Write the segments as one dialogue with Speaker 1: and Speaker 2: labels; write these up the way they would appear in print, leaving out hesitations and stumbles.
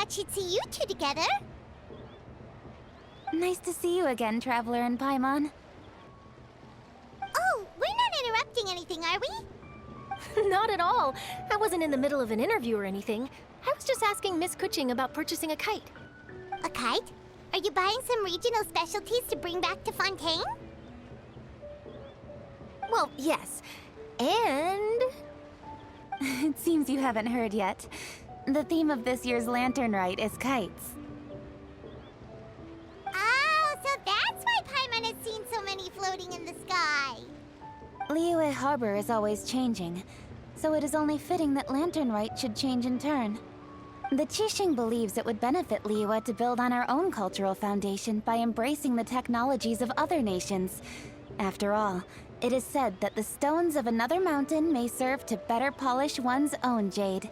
Speaker 1: thought she'd see you two together.
Speaker 2: Nice to see you again, Traveler and Paimon.
Speaker 1: Oh, we're not interrupting anything, are we?
Speaker 3: Not at all. I wasn't in the middle of an interview or anything. I was just asking Miss Keqing about purchasing a kite.
Speaker 1: A kite? Are you buying some regional specialties to bring back to Fontaine?
Speaker 3: Well, yes. And...
Speaker 2: It seems you haven't heard yet. The theme of this year's Lantern Rite is kites.
Speaker 1: Oh, so that's why Paimon has seen so many floating in the sky.
Speaker 2: Liyue Harbor is always changing, so it is only fitting that Lantern Rite should change in turn. The Keqing believes it would benefit Liyue to build on our own cultural foundation by embracing the technologies of other nations. After all, it is said that the stones of another mountain may serve to better polish one's own jade.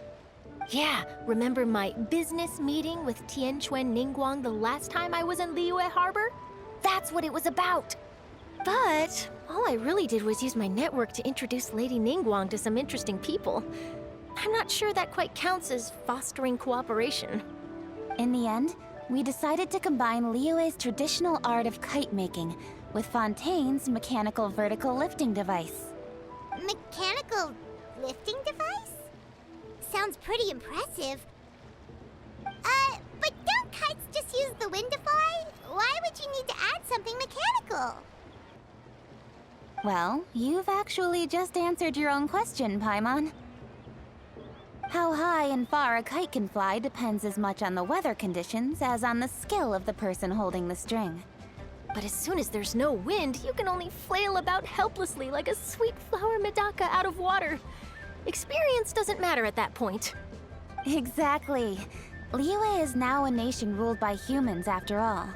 Speaker 3: yeah, remember my business meeting with Tianquan Ningguang the last time I was in Liyue Harbor? That's what it was about. But all I really did was use my network to introduce Lady Ningguang to some interesting people. I'm not sure that quite counts as fostering cooperation.
Speaker 2: In the end, we decided to combine Liyue's traditional art of kite making with Fontaine's mechanical vertical lifting device.
Speaker 1: Mechanical lifting device? Sounds pretty impressive. But don't kites just use the wind to fly? Why would you need to add something mechanical?
Speaker 2: Well, you've actually just answered your own question, Paimon. How high and far a kite can fly depends as much on the weather conditions as on the skill of the person holding the string.
Speaker 3: But as soon as there's no wind, you can only flail about helplessly like a sweet flower medaka out of water. Experience doesn't matter at that point.
Speaker 2: Exactly. Liyue is now a nation ruled by humans after all.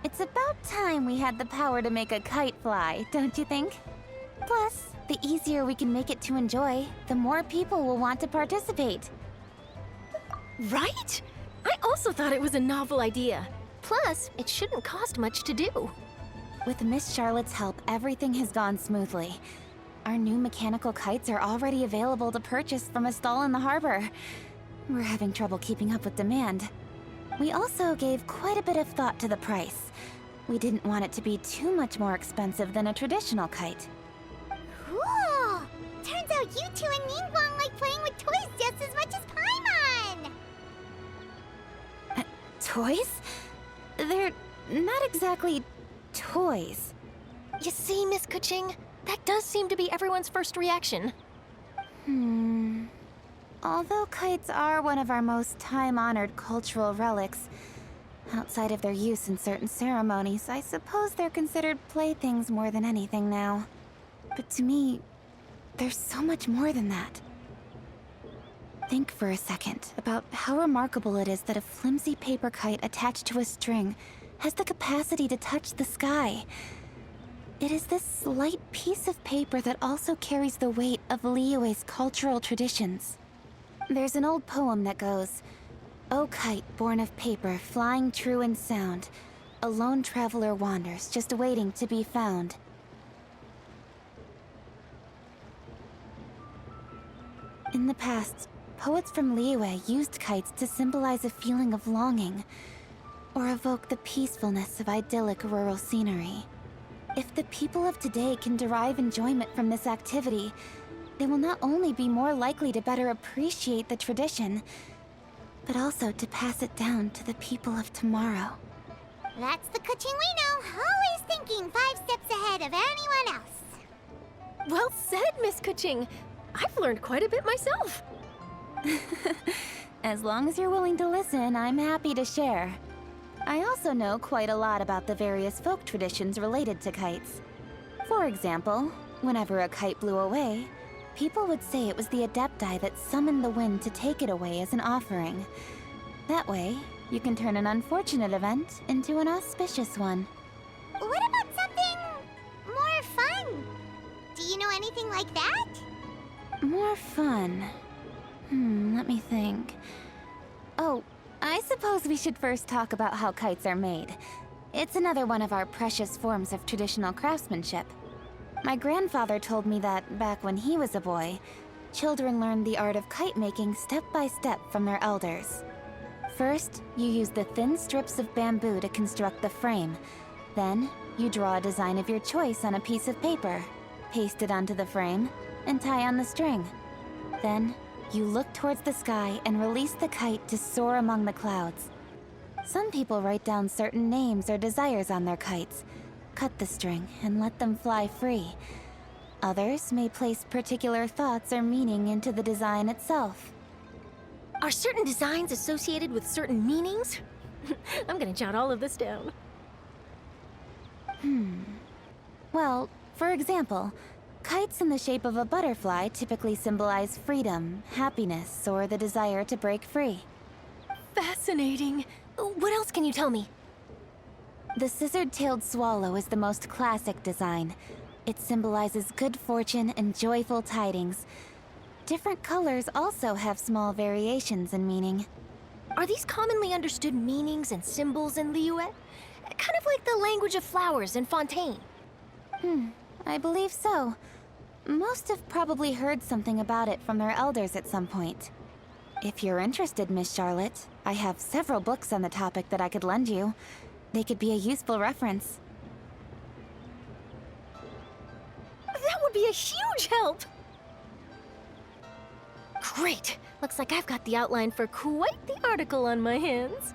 Speaker 2: It's about time we had the power to make a kite fly, don't you think? Plus, the easier we can make it to enjoy, the more people will want to participate.
Speaker 3: Right? I also thought it was a novel idea. Plus, it shouldn't cost much to do.
Speaker 2: With Miss Charlotte's help, everything has gone smoothly. Our new mechanical kites are already available to purchase from a stall in the harbor. We're having trouble keeping up with demand. We also gave quite a bit of thought to the price. We didn't want it to be too much more expensive than a traditional kite.
Speaker 1: Cool! Turns out you two and Ningguang like playing with toys just as much as Paimon!
Speaker 2: Toys? They're not exactly toys.
Speaker 3: You see, Miss Keqing, that does seem to be everyone's first reaction.
Speaker 2: Although kites are one of our most time-honored cultural relics, outside of their use in certain ceremonies, I suppose they're considered playthings more than anything now. But to me, there's so much more than that. Think for a second about how remarkable it is that a flimsy paper kite attached to a string has the capacity to touch the sky. It is this light piece of paper that also carries the weight of Liyue's cultural traditions. There's an old poem that goes, "O kite born of paper, flying true and sound, a lone traveler wanders, just waiting to be found." In the past, poets from Liyue used kites to symbolize a feeling of longing, or evoke the peacefulness of idyllic rural scenery. If the people of today can derive enjoyment from this activity, they will not only be more likely to better appreciate the tradition, but also to pass it down to the people of tomorrow.
Speaker 1: That's the Keqing we know, always thinking 5 steps ahead of anyone else.
Speaker 3: Well said, Miss Keqing. I've learned quite a bit myself.
Speaker 2: As long as you're willing to listen, I'm happy to share. I also know quite a lot about the various folk traditions related to kites. For example, whenever a kite blew away, people would say it was the Adepti that summoned the wind to take it away as an offering. That way, you can turn an unfortunate event into an auspicious one.
Speaker 1: What about something more fun? Do you know anything like that?
Speaker 2: More fun. Let me think. Oh, I suppose we should first talk about how kites are made. It's another one of our precious forms of traditional craftsmanship. My grandfather told me that, back when he was a boy, children learned the art of kite making step by step from their elders. First, you use the thin strips of bamboo to construct the frame. Then, you draw a design of your choice on a piece of paper, paste it onto the frame, and tie on the string. Then, you look towards the sky and release the kite to soar among the clouds. Some people write down certain names or desires on their kites, cut the string, and let them fly free. Others may place particular thoughts or meaning into the design itself.
Speaker 3: Are certain designs associated with certain meanings? I'm gonna jot all of this down.
Speaker 2: Well, for example, kites in the shape of a butterfly typically symbolize freedom, happiness, or the desire to break free.
Speaker 3: Fascinating. What else can you tell me?
Speaker 2: The scissored-tailed swallow is the most classic design. It symbolizes good fortune and joyful tidings. Different colors also have small variations in meaning.
Speaker 3: Are these commonly understood meanings and symbols in Liyue? Kind of like the language of flowers in Fontaine.
Speaker 2: I believe so. Most have probably heard something about it from their elders at some point. If you're interested, Miss Charlotte, I have several books on the topic that I could lend you. They could be a useful reference.
Speaker 3: That would be a huge help! Great! Looks like I've got the outline for quite the article on my hands.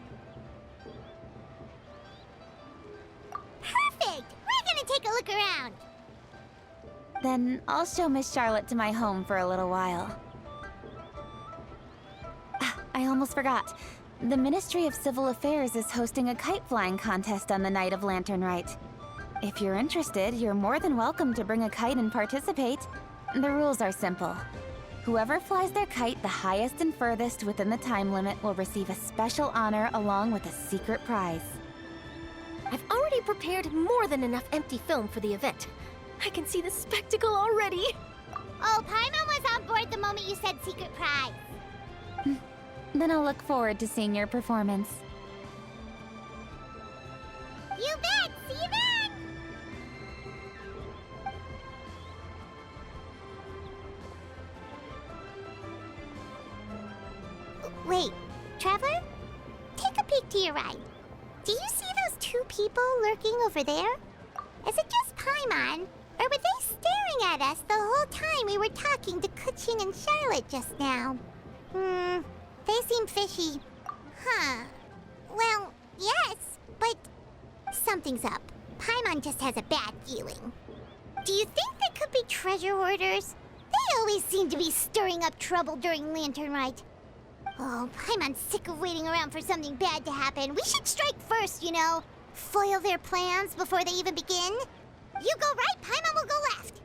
Speaker 1: Perfect! We're gonna take a look around.
Speaker 2: Then I'll show Miss Charlotte to my home for a little while. I almost forgot. The Ministry of Civil Affairs is hosting a kite flying contest on the night of Lantern Rite. If you're interested, you're more than welcome to bring a kite and participate. The rules are simple. Whoever flies their kite the highest and furthest within the time limit will receive a special honor along with a secret prize.
Speaker 3: I've already prepared more than enough empty film for the event. I can see the spectacle already.
Speaker 1: Oh, Paimon was on board the moment you said secret prize.
Speaker 2: Then I'll look forward to seeing your performance.
Speaker 1: You bet! See you then! Wait, Traveler? Take a peek to your right. Do you see those two people lurking over there? Is it just Paimon? Or were they staring at us the whole time we were talking to Keqing and Charlotte just now? They seem fishy. Huh. Well, yes, but something's up. Paimon just has a bad feeling. Do you think they could be treasure hoarders? They always seem to be stirring up trouble during Lantern Rite. Oh, Paimon's sick of waiting around for something bad to happen. We should strike first, you know. Foil their plans before they even begin. You go right, Paimon will go left.